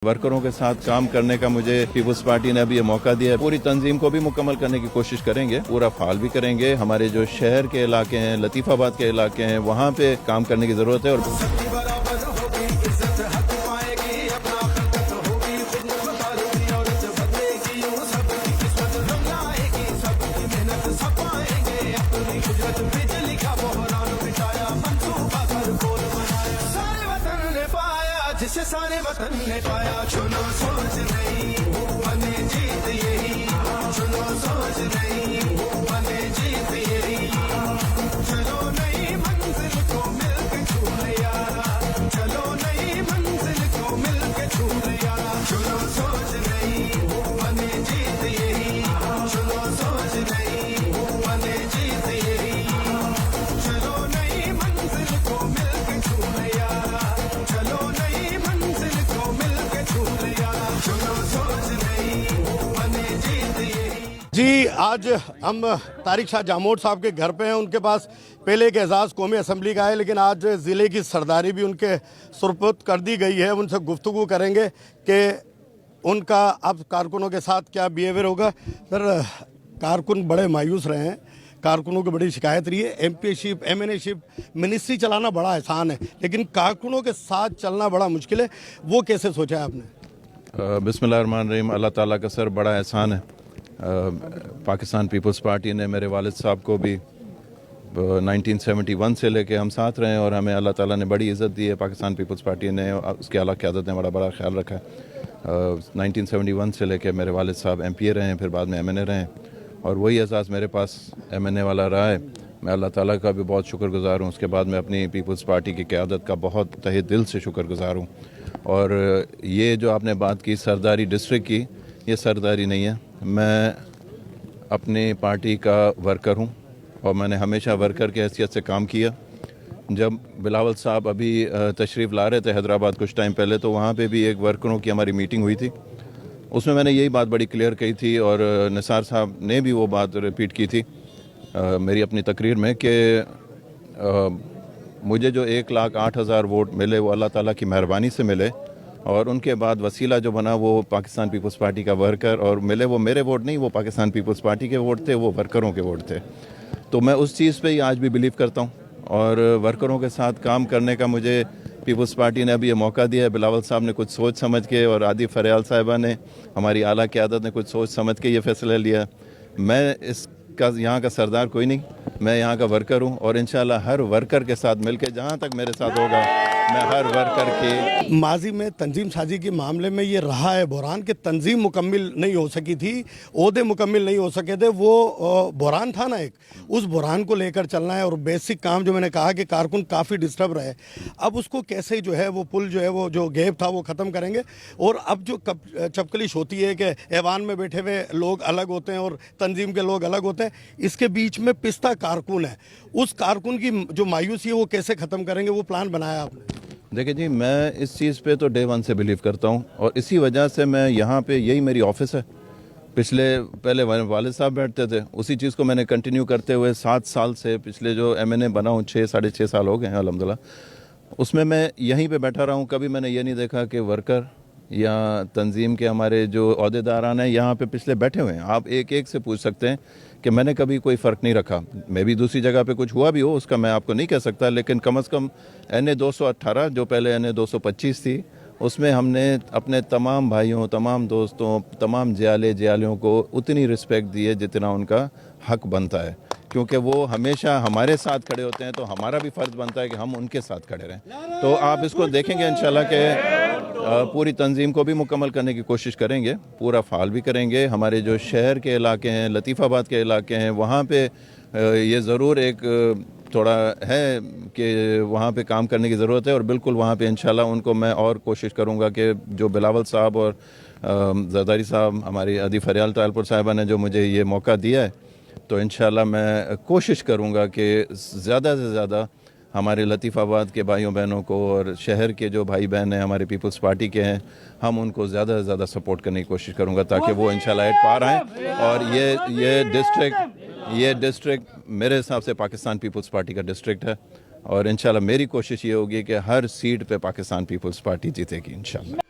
वर्करों के साथ काम करने का मुझे पीपल्स पार्टी ने अभी ये मौका दिया है। पूरी तंजीम को भी मुकम्मल करने की कोशिश करेंगे, पूरा फाल भी करेंगे। हमारे जो शहर के इलाके हैं, लतीफाबाद के इलाके हैं, वहाँ पे काम करने की जरूरत है। और जिसे सारे वतन ने पाया, चुनो सोच नहीं बने जीत यही, चुनो सोच नहीं बने जीत यही, चलो नई मंजिल को मिलके छू यारा, चलो नई मंजिल को मिलके छू यारा, चुनो सोच नहीं बने जीत यही, चुनो सोच नहीं बने जीत यही, चलो नई मंजिल को मिलके छू यारा, चलो नई मंजिल को मिलके छू यारा, चुनो सोच नहीं बने जीत यही। जी, आज हम तारिक शाह जामोद साहब के घर पे हैं। उनके पास पहले एक एजाज़ कौमी असम्बली का है, लेकिन आज ज़िले की सरदारी भी उनके सुरपुर्द कर दी गई है। उनसे गुफ्तगू करेंगे कि उनका अब कारकुनों के साथ क्या बिहेवियर होगा। सर, कारकुन बड़े मायूस रहे हैं, कारकुनों की बड़ी शिकायत रही है। एमपीशिप, एमएनएशिप, मिनिस्ट्री चलाना बड़ा आसान है, लेकिन कारकुनों के साथ चलना बड़ा मुश्किल है। वो कैसे सोचा है आपने? बिस्मिल्लाहिर्रहमानिर्रहीम। अल्लाह ताला का सर बड़ा एहसान है। पाकिस्तान पीपल्स पार्टी ने मेरे वालिद साहब को भी 1971 से लेके हम साथ रहे हैं और हमें अल्लाह ताला ने बड़ी इज़्ज़त दी है। पाकिस्तान पीपल्स पार्टी ने, उसके आला क़यादत ने बड़ा ख्याल रखा है। 1971 से लेके मेरे वालिद साहब एमपीए रहे हैं, फिर बाद में एमएनए रहे हैं, और वही एहसास मेरे पास एमएनए वाला रहा है। मैं अल्लाह ताला का भी बहुत शुक्रगुज़ार हूँ। उसके बाद मैं अपनी पीपल्स पार्टी की क़यादत का बहुत तहे दिल से शुक्रगुज़ार हूँ। और ये जो आपने बात की सरदारी डिस्ट्रिक्ट की, ये सरदारी नहीं है। मैं अपनी पार्टी का वर्कर हूँ और मैंने हमेशा वर्कर की हैसियत से काम किया। जब बिलावल साहब अभी तशरीफ़ ला रहे थे हैदराबाद कुछ टाइम पहले, तो वहाँ पे भी एक वर्करों की हमारी मीटिंग हुई थी। उसमें मैंने यही बात बड़ी क्लियर कही थी और निसार साहब ने भी वो बात रिपीट की थी मेरी अपनी तकरीर में कि मुझे जो 1,08,000 वोट मिले वो अल्लाह ताला की मेहरबानी से मिले, और उनके बाद वसीला जो बना वो पाकिस्तान पीपल्स पार्टी का वर्कर, और मिले वो मेरे वोट नहीं, वो पाकिस्तान पीपल्स पार्टी के वोट थे, वो वर्करों के वोट थे। तो मैं उस चीज़ पे ही आज भी बिलीव करता हूँ और वर्करों के साथ काम करने का मुझे पीपल्स पार्टी ने अभी ये मौका दिया है। बिलावल साहब ने कुछ सोच समझ के और आदि फरियाल साहिबा ने, हमारी आला क़यादत ने कुछ सोच समझ के ये फैसला लिया। मैं इसका यहाँ का सरदार कोई नहीं, मैं यहाँ का वर्कर हूँ और इंशाल्लाह हर वर्कर के साथ मिलकर जहाँ तक मेरे साथ होगा मैं हर वर्कर के। माजी में तंजीम साजी के मामले में ये रहा है बहरान कि तंजीम मुकम्मिल नहीं हो सकी थी, ओहदे मुकम्मिल नहीं हो सके थे। वो बहरान था ना एक, उस बहरान को लेकर चलना है। और बेसिक काम जो मैंने कहा कि कारकुन काफ़ी डिस्टर्ब रहे, अब उसको कैसे जो है वो पुल जो है वो जो गैप था वो ख़त्म करेंगे। और अब जो चपकलिश होती है कि ऐवान में बैठे हुए लोग अलग होते हैं और तंजीम के लोग अलग होते हैं, इसके बीच में पिस्ता कारकुन है। उस कारकुन की जो मायूसी है वो कैसे ख़त्म करेंगे, वो प्लान बनाया आपने? देखिए जी, मैं इस चीज़ पे तो डे वन से बिलीव करता हूँ और इसी वजह से मैं यहाँ पे, यही मेरी ऑफिस है। पहले वालिद साहब बैठते थे, उसी चीज़ को मैंने कंटिन्यू करते हुए 7 साल से, पिछले जो एमएनए बना हूँ 6-6.5 साल हो गए हैं अल्हम्दुलिल्लाह, उसमें मैं यहीं पे बैठा रहा हूँ। कभी मैंने ये नहीं देखा कि वर्कर या तंजीम के हमारे जो अहदेदारान हैं यहाँ पे पिछले बैठे हुए हैं। आप एक एक से पूछ सकते हैं कि मैंने कभी कोई फ़र्क नहीं रखा। मैं भी दूसरी जगह पे कुछ हुआ भी हो, उसका मैं आपको नहीं कह सकता, लेकिन कम से कम NA 218 जो पहले NA 225 थी, उसमें हमने अपने तमाम भाइयों, तमाम दोस्तों, तमाम जियालियों को उतनी रिस्पेक्ट दी है जितना उनका हक बनता है, क्योंकि वो हमेशा हमारे साथ खड़े होते हैं। तो हमारा भी फ़र्ज़ बनता है कि हम उनके साथ खड़े रहें। तो आप इसको देखेंगे इंशाल्लाह कि पूरी तंजीम को भी मुकम्मल करने की कोशिश करेंगे, पूरा फाल भी करेंगे। हमारे जो शहर के इलाके हैं, लतीफ़ाबाद के इलाके हैं, वहाँ पे ये ज़रूर एक थोड़ा है कि वहाँ पे काम करने की ज़रूरत है, और बिल्कुल वहाँ पे इंशाल्लाह उनको मैं और कोशिश करूँगा कि जो बिलावल साहब और जरदारी साहब, हमारी आदि फरियाल तालपुर साहिबा ने जो मुझे ये मौका दिया है, तो इंशाल्लाह मैं कोशिश करूँगा कि ज़्यादा से ज़्यादा हमारे लतीफ़ाबाद के भाइयों बहनों को और शहर के जो भाई बहन हैं हमारे पीपल्स पार्टी के हैं, हम उनको ज़्यादा से ज़्यादा सपोर्ट करने की कोशिश करूँगा ताकि वो इंशाल्लाह एट पार आएँ। और ये डिस्ट्रिक्ट मेरे हिसाब से पाकिस्तान पीपल्स पार्टी का डिस्ट्रिक्ट है, और इंशाल्लाह मेरी कोशिश ये होगी कि हर सीट पे पाकिस्तान पीपल्स पार्टी जीतेगी इंशाल्लाह।